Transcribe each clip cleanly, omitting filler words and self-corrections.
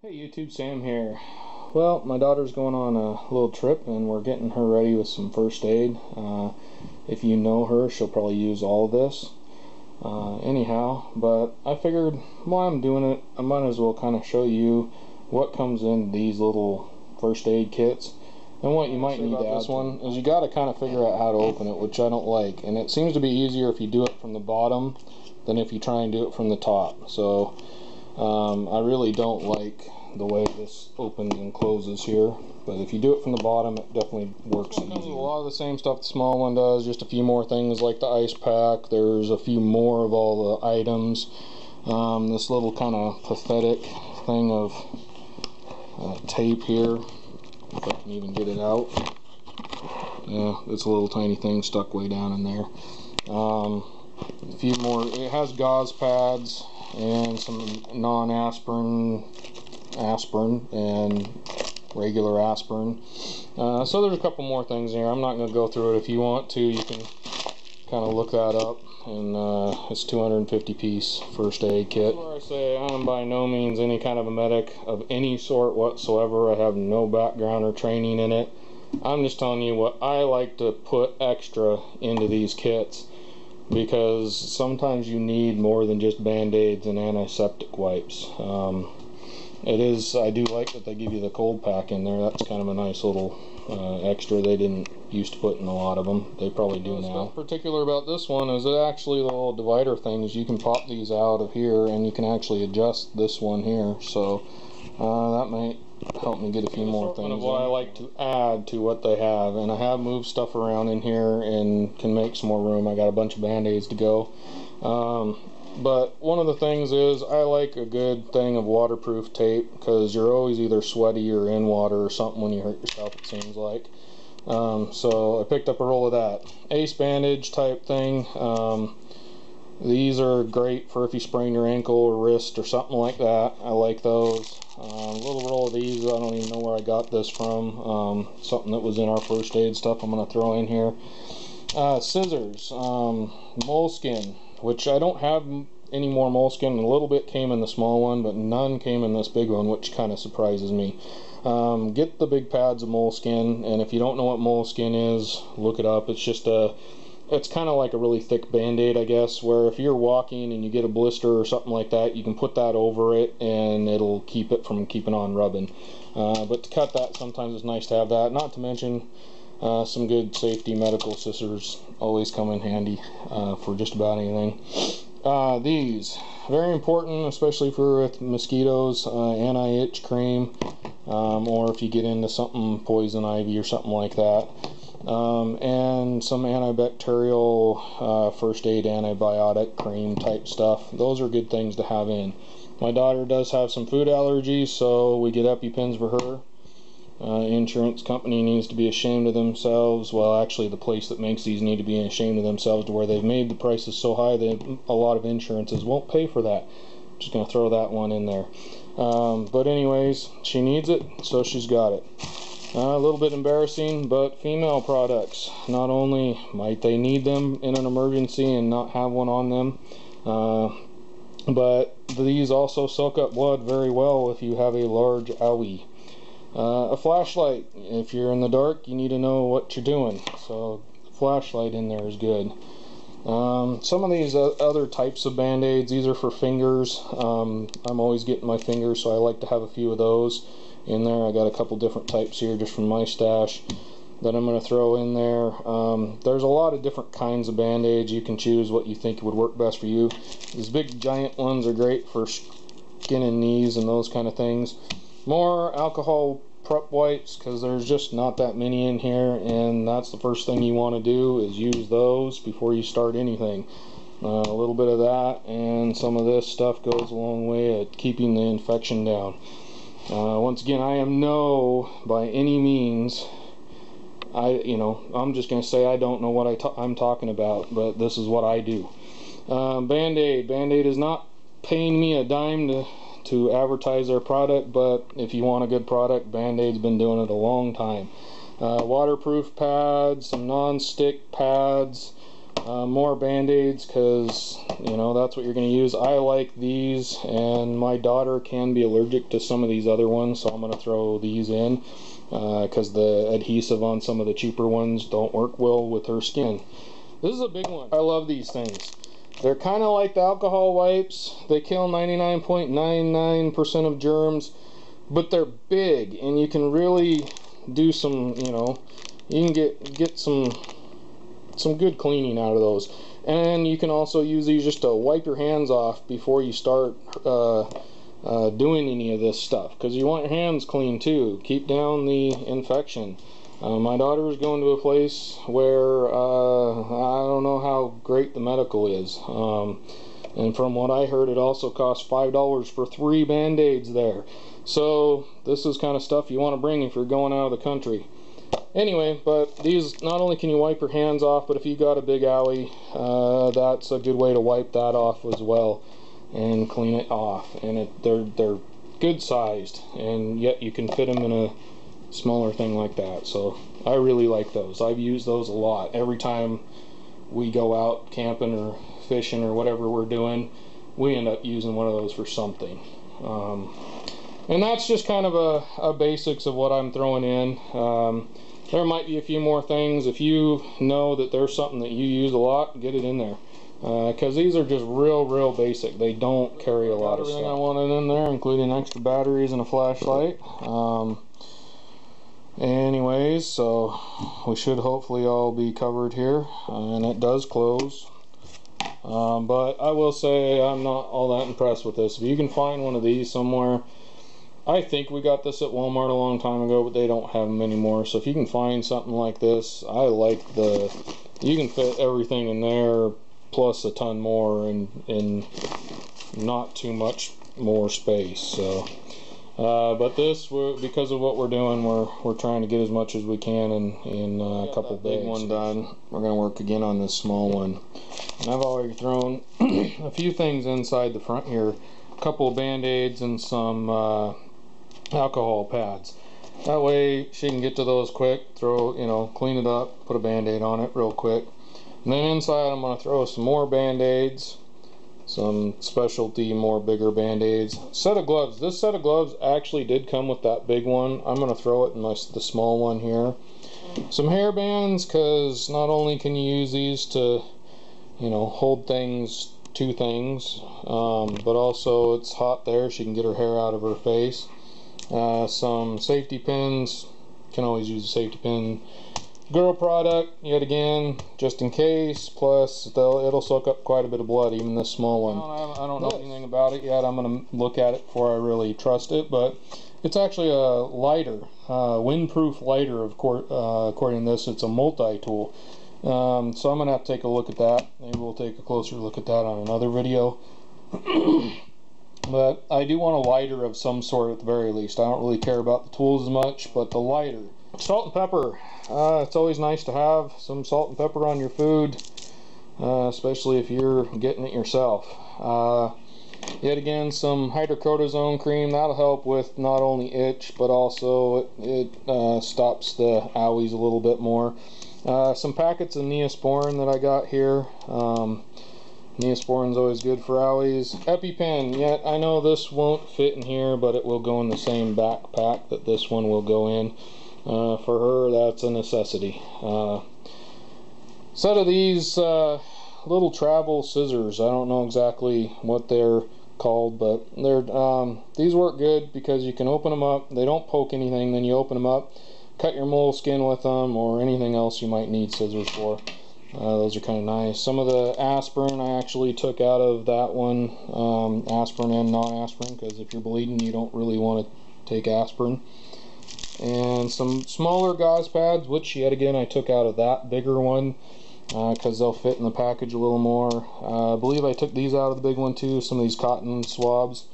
Hey YouTube, Sam here. Well, my daughter's going on a little trip and we're getting her ready with some first aid. If you know her, she'll probably use all of this. Anyhow, but I figured while I'm doing it, I might as well kind of show you what comes in these little first aid kits. And what you might need to add. This one is you got to kind of figure out how to open it, which I don't like. And it seems to be easier if you do it from the bottom than if you try and do it from the top. So I really don't like the way this opens and closes here, but if you do it from the bottom, it definitely works easier. A lot of the same stuff the small one does, just a few more things like the ice pack. There's a few more of all the items. This little kind of pathetic thing of tape here, if I can even get it out. Yeah, it's a little tiny thing stuck way down in there. A few more. It has gauze pads and some non-aspirin, aspirin, and regular aspirin. So there's a couple more things here. I'm not going to go through it. If you want to, you can kind of look that up. And it's 250 piece first aid kit. Where I say I'm by no means any kind of a medic of any sort whatsoever. I have no background or training in it. I'm just telling you what I like to put extra into these kits, because sometimes you need more than just band-aids and antiseptic wipes. I do like that they give you the cold pack in there. That's kind of a nice little extra. They didn't used to put in a lot of them. They probably do now. What's particular about this one is that actually the little divider things, you can pop these out of here and you can actually adjust this one here. So that might help me get a few more things. Of what I like to add to what they have, and I have moved stuff around in here and can make some more room. I got a bunch of band-aids to go. But one of the things is I like a good thing of waterproof tape, because you're always either sweaty or in water or something when you hurt yourself, it seems like. So I picked up a roll of that. Ace bandage type thing. These are great for if you sprain your ankle or wrist or something like that. I like those. A little roll of these. I don't even know where I got this from. Something that was in our first aid stuff I'm going to throw in here. Scissors. Moleskin, which I don't have any more moleskin. A little bit came in the small one, but none came in this big one, which kind of surprises me. Get the big pads of moleskin, and if you don't know what moleskin is, look it up. It's kind of like a really thick band-aid, I guess, where if you're walking and you get a blister or something like that, you can put that over it and it'll keep it from keeping on rubbing. But to cut that, sometimes it's nice to have that. Not to mention some good safety medical scissors always come in handy for just about anything. These, very important, especially for with mosquitoes, anti-itch cream, or if you get into something, poison ivy or something like that. And some antibacterial first aid antibiotic cream type stuff. Those are good things to have in. My daughter does have some food allergies, so we get EpiPens for her. Insurance company needs to be ashamed of themselves. Well, actually the place that makes these need to be ashamed of themselves, to where they've made the prices so high that a lot of insurances won't pay for that. Just gonna throw that one in there. But anyways, she needs it, so she's got it. A little bit embarrassing, but female products, not only might they need them in an emergency and not have one on them, but these also soak up blood very well if you have a large owie. A flashlight, if you're in the dark, you need to know what you're doing, so a flashlight in there is good. Some of these other types of band-aids, these are for fingers. I'm always getting my fingers, so I like to have a few of those in there. I got a couple different types here just from my stash that I'm going to throw in there. There's a lot of different kinds of band-aids. You can choose what you think would work best for you. These big giant ones are great for skin and knees and those kind of things. More alcohol prep wipes, because there's just not that many in here, and that's the first thing you want to do is use those before you start anything. A little bit of that and some of this stuff goes a long way at keeping the infection down. Once again, I am no by any means, I'm just going to say I don't know what I'm talking about, but this is what I do. Band-Aid. Band-Aid is not paying me a dime to advertise their product, but if you want a good product, Band-Aid's been doing it a long time. Waterproof pads, some non-stick pads, more band-aids, because you know that's what you're going to use. I like these, and my daughter can be allergic to some of these other ones, so I'm going to throw these in because the adhesive on some of the cheaper ones don't work well with her skin. This is a big one. I love these things. They're kind of like the alcohol wipes. They kill 99.99% of germs, but they're big, and you can really do some, you know, you can get some good cleaning out of those. And you can also use these just to wipe your hands off before you start doing any of this stuff, because you want your hands clean too. Keep down the infection. My daughter is going to a place where I don't know how great the medical is, and from what I heard, it also costs $5 for 3 band-aids there. So this is kind of stuff you want to bring if you're going out of the country. Anyway, but these, not only can you wipe your hands off, but if you got a big owie, that's a good way to wipe that off as well and clean it off. And they're good sized, and yet you can fit them in a smaller thing like that. So I really like those. I've used those a lot. Every time we go out camping or fishing or whatever we're doing, we end up using one of those for something. And that's just kind of a basics of what I'm throwing in. There might be a few more things. If you know that there's something that you use a lot, get it in there. Because these are just real basic. They don't carry a lot of stuff. Everything I wanted in there, including extra batteries and a flashlight. Anyways, so we should hopefully all be covered here. And it does close. But I will say I'm not all that impressed with this. If you can find one of these somewhere, I think we got this at Walmart a long time ago, but they don't have them anymore. So if you can find something like this, I like you can fit everything in there plus a ton more in not too much more space. So, but this, because of what we're doing, we're trying to get as much as we can in a couple days. Big one done. We're gonna work again on this small one. And I've already thrown a few things inside the front here. A couple of band-aids and some alcohol pads. That way she can get to those quick, clean it up, put a band-aid on it real quick. And then inside I'm going to throw some more band-aids, some specialty, more bigger band-aids. Set of gloves. This set of gloves actually did come with that big one. I'm going to throw it in the small one here. Some hair bands, because not only can you use these to, hold things, two things, but also it's hot there. She can get her hair out of her face. Some safety pins. Can always use a safety pin. Girl product, yet again, just in case. Plus, it'll soak up quite a bit of blood, even this small one. I don't know anything about it yet. I'm going to look at it before I really trust it. But it's actually a lighter, windproof lighter. According to this, it's a multi-tool. So I'm going to have to take a look at that. Maybe we'll take a closer look at that on another video. But I do want a lighter of some sort at the very least. I don't really care about the tools as much, but the lighter. Salt and pepper. It's always nice to have some salt and pepper on your food, especially if you're getting it yourself. Yet again, some hydrocortisone cream. That'll help with not only itch, but also it stops the owies a little bit more. Some packets of Neosporin that I got here. Neosporin is always good for owies. EpiPen, yet I know this won't fit in here, but it will go in the same backpack that this one will go in. For her, that's a necessity. Set of these little travel scissors. I don't know exactly what they're called, but these work good because you can open them up. They don't poke anything. Then you open them up, cut your moleskin with them, or anything else you might need scissors for. Those are kind of nice. Some of the aspirin I actually took out of that one, aspirin and non-aspirin, because if you're bleeding you don't really want to take aspirin. And some smaller gauze pads, which yet again I took out of that bigger one because they'll fit in the package a little more. I believe I took these out of the big one too, some of these cotton swabs.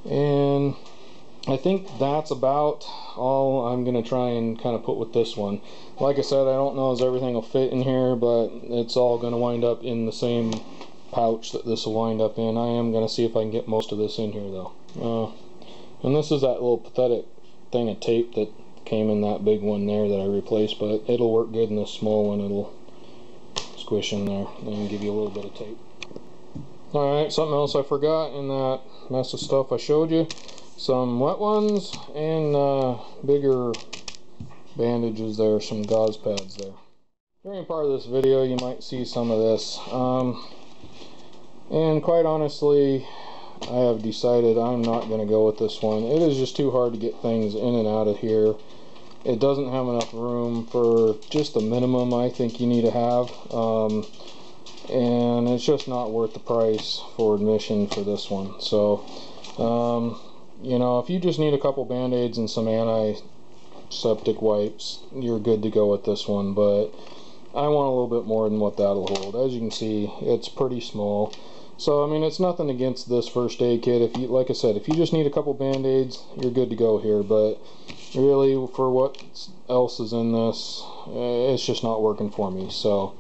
And I think that's about all I'm going to try and kind of put with this one. Like I said, I don't know as everything will fit in here, but it's all going to wind up in the same pouch that this will wind up in. I am going to see if I can get most of this in here though. And this is that little pathetic thing of tape that came in that big one there that I replaced, but it'll work good in this small one. It'll squish in there and give you a little bit of tape. Alright, something else I forgot in that mess of stuff I showed you. Some wet ones and bigger bandages there, some gauze pads there. During part of this video you might see some of this. And quite honestly, I have decided I'm not going to go with this one. It is just too hard to get things in and out of here. It doesn't have enough room for just the minimum I think you need to have. And it's just not worth the price for admission for this one. So, you know, if you just need a couple band-aids and some antiseptic wipes, you're good to go with this one. But I want a little bit more than what that'll hold. As you can see, it's pretty small. So, I mean, it's nothing against this first aid kit. If you, like I said, if you just need a couple band-aids, you're good to go here. But really, for what else is in this, it's just not working for me. So,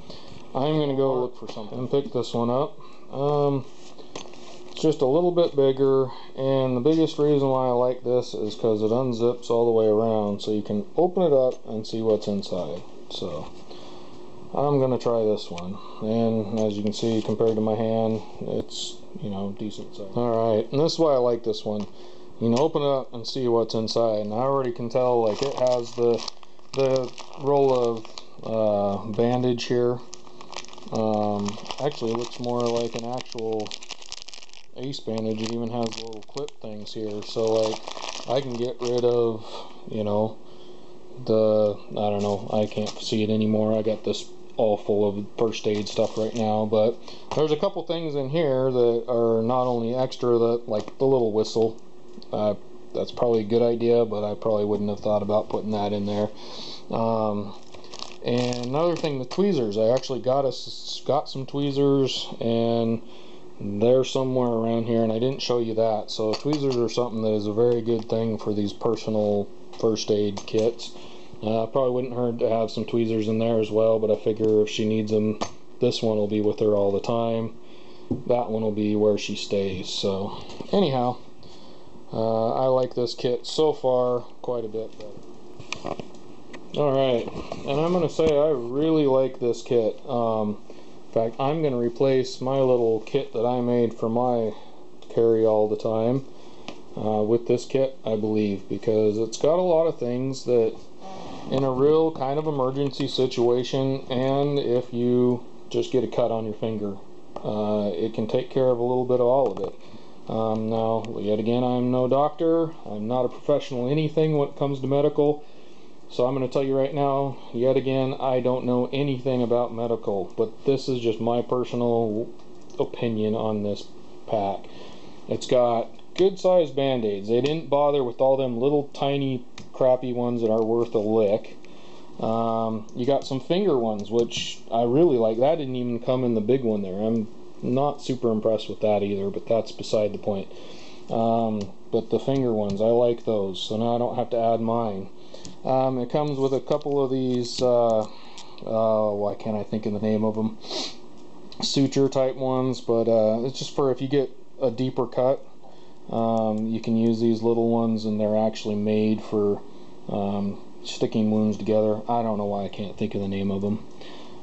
I'm going to go look for something and pick this one up. It's just a little bit bigger, and the biggest reason why I like this is because it unzips all the way around, so you can open it up and see what's inside. So, I'm going to try this one, and as you can see, compared to my hand, it's, you know, decent size. Alright, and this is why I like this one. You can open it up and see what's inside, and I already can tell, like, it has the roll of bandage here. Actually, it looks more like an actual ace bandage. It even has little clip things here, so, like, I can get rid of, you know, I don't know, I can't see it anymore. I got this all full of first aid stuff right now, but there's a couple things in here that are not only extra, that like the little whistle, that's probably a good idea, but I probably wouldn't have thought about putting that in there. And another thing, the tweezers. I actually got some tweezers, and they're somewhere around here, and I didn't show you that. So tweezers are something that is a very good thing for these personal first aid kits. Probably wouldn't hurt to have some tweezers in there as well, but I figure if she needs them, this one will be with her all the time. That one will be where she stays. So anyhow, I like this kit so far quite a bit better. Alright, and I'm going to say I really like this kit. In fact, I'm going to replace my little kit that I made for my carry all the time with this kit, I believe, because it's got a lot of things that in a real kind of emergency situation, and if you just get a cut on your finger, it can take care of a little bit of all of it. Now, yet again, I'm no doctor. I'm not a professional in anything when it comes to medical. So I'm going to tell you right now, yet again, I don't know anything about medical, but this is just my personal opinion on this pack. It's got good sized band-aids. They didn't bother with all them little tiny crappy ones that are worth a lick. You got some finger ones, which I really like. That didn't even come in the big one there. I'm not super impressed with that either, but that's beside the point. But the finger ones, I like those, so now I don't have to add mine. It comes with a couple of these, why can't I think of the name of them? Suture type ones, but it's just for if you get a deeper cut. You can use these little ones, and they're actually made for sticking wounds together. I don't know why I can't think of the name of them.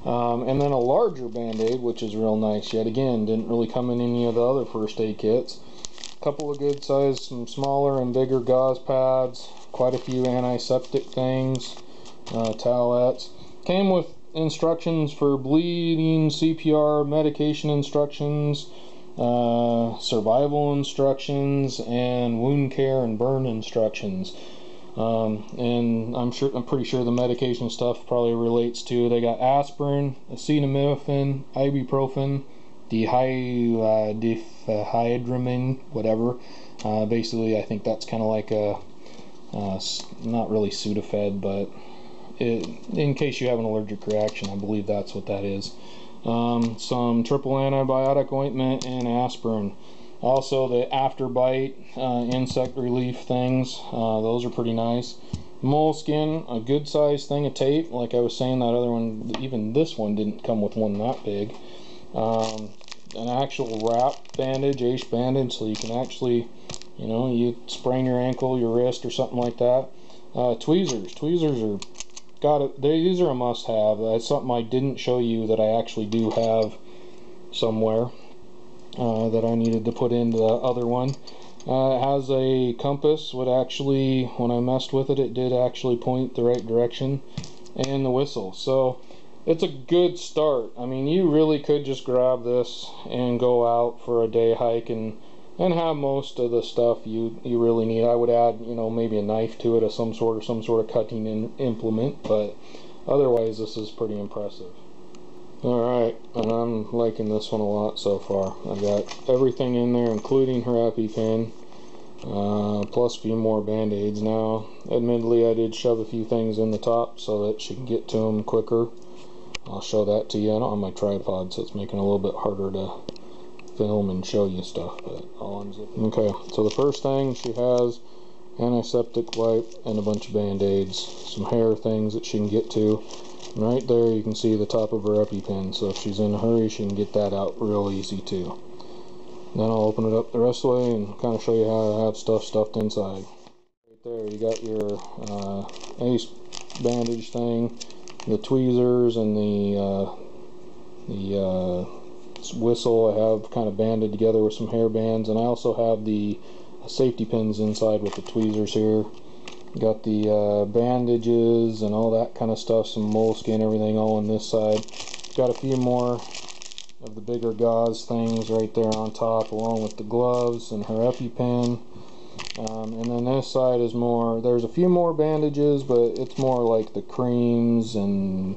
And then a larger band-aid, which is real nice. Yet again, didn't really come in any of the other first aid kits. A couple of good size, some smaller and bigger gauze pads, quite a few antiseptic things, towelettes. Came with instructions for bleeding, CPR, medication instructions, survival instructions, and wound care and burn instructions. And I'm pretty sure the medication stuff probably relates to. They got aspirin, acetaminophen, ibuprofen, diphenhydramine, whatever. Basically, I think that's kind of like a not really Sudafed, but in case you have an allergic reaction, I believe that's what that is. Some triple antibiotic ointment and aspirin. Also the Afterbite insect relief things, those are pretty nice. Moleskin, a good sized thing of tape. Like I was saying, that other one, even this one didn't come with one that big. An actual wrap bandage, ace bandage, so you can actually, you know, you sprain your ankle, your wrist, or something like that. Tweezers. Tweezers are got it. These are a must-have. That's something I didn't show you that I actually do have somewhere that I needed to put into the other one. It has a compass. Would actually, when I messed with it, it did actually point the right direction, and the whistle. So it's a good start. I mean, you really could just grab this and go out for a day hike and have most of the stuff you really need. I would add, you know, maybe a knife to it of some sort, or some sort of cutting implement, but otherwise this is pretty impressive. Alright, and I'm liking this one a lot so far. I got everything in there, including her EpiPen, plus a few more band-aids. Now, admittedly, I did shove a few things in the top so that she can get to them quicker. I'll show that to you. I don't have my tripod, so it's making it a little bit harder to film and show you stuff, but I'll unzip it. Okay, so the first thing she has, antiseptic wipe and a bunch of band-aids, some hair things that she can get to. And right there you can see the top of her EpiPen, so if she's in a hurry she can get that out real easy too. Then I'll open it up the rest of the way and kind of show you how to have stuff stuffed inside. Right there you got your ACE bandage thing, the tweezers, and the whistle I have kind of banded together with some hair bands, and I also have the safety pins inside with the tweezers here. Got the bandages and all that kind of stuff, some moleskin, everything all on this side. Got a few more of the bigger gauze things right there on top, along with the gloves and her EpiPen. And then this side is more, there's a few more bandages, but it's more like the creams and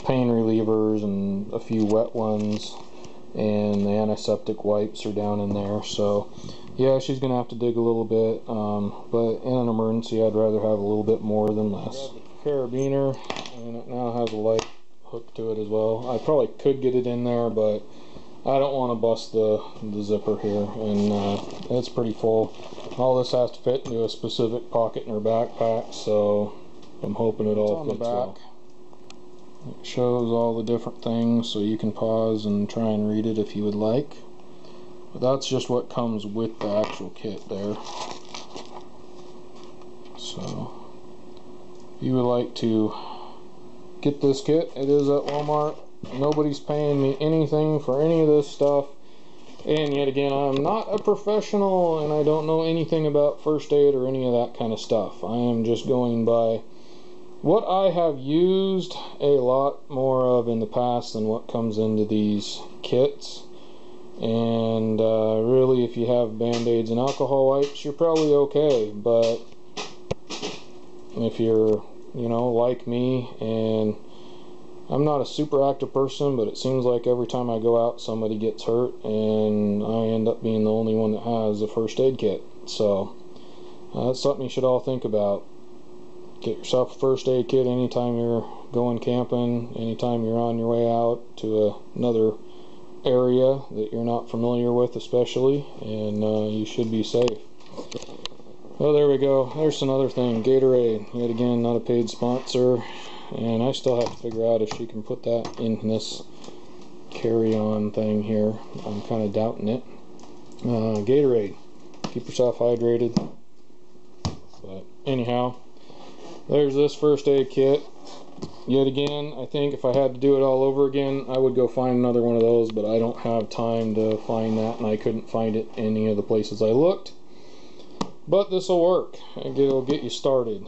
pain relievers and a few wet ones, and the antiseptic wipes are down in there. So yeah, she's gonna have to dig a little bit, but in an emergency I'd rather have a little bit more than less. Carabiner, and it now has a light hook to it as well. I probably could get it in there, but I don't want to bust the zipper here, and it's pretty full. All this has to fit into a specific pocket in her backpack, so I'm hoping it all fits well. It shows all the different things, so you can pause and try and read it if you would like. But that's just what comes with the actual kit there. So if you would like to get this kit, it is at Walmart. Nobody's paying me anything for any of this stuff. And yet again, I'm not a professional and I don't know anything about first aid or any of that kind of stuff. I am just going by what I have used a lot more of in the past than what comes into these kits. And really, if you have band-aids and alcohol wipes, you're probably okay. But if you're, you know, like me, and I'm not a super active person, but it seems like every time I go out somebody gets hurt, and I end up being the only one that has a first aid kit. So that's something you should all think about. Get yourself a first aid kit anytime you're going camping, anytime you're on your way out to another area that you're not familiar with, especially, and you should be safe. Well, there we go. There's another thing, Gatorade. Yet again, not a paid sponsor, and I still have to figure out if she can put that in this carry-on thing here. I'm kind of doubting it. Gatorade. Keep yourself hydrated. But anyhow, there's this first aid kit. Yet again, I think if I had to do it all over again, I would go find another one of those, but I don't have time to find that, and I couldn't find it in any of the places I looked. But this will work. It'll get you started.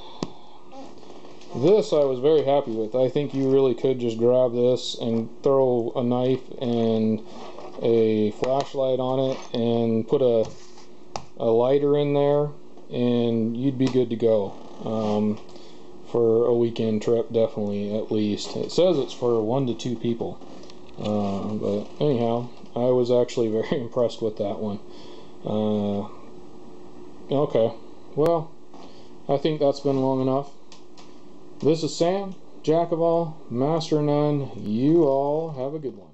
This I was very happy with. I think you really could just grab this and throw a knife and a flashlight on it and put a lighter in there, and you'd be good to go. For a weekend trip, definitely, at least. It says it's for 1 to 2 people. But anyhow, I was actually very impressed with that one. Okay, well, I think that's been long enough. This is Sam, Jack of all, Master of none. You all have a good one.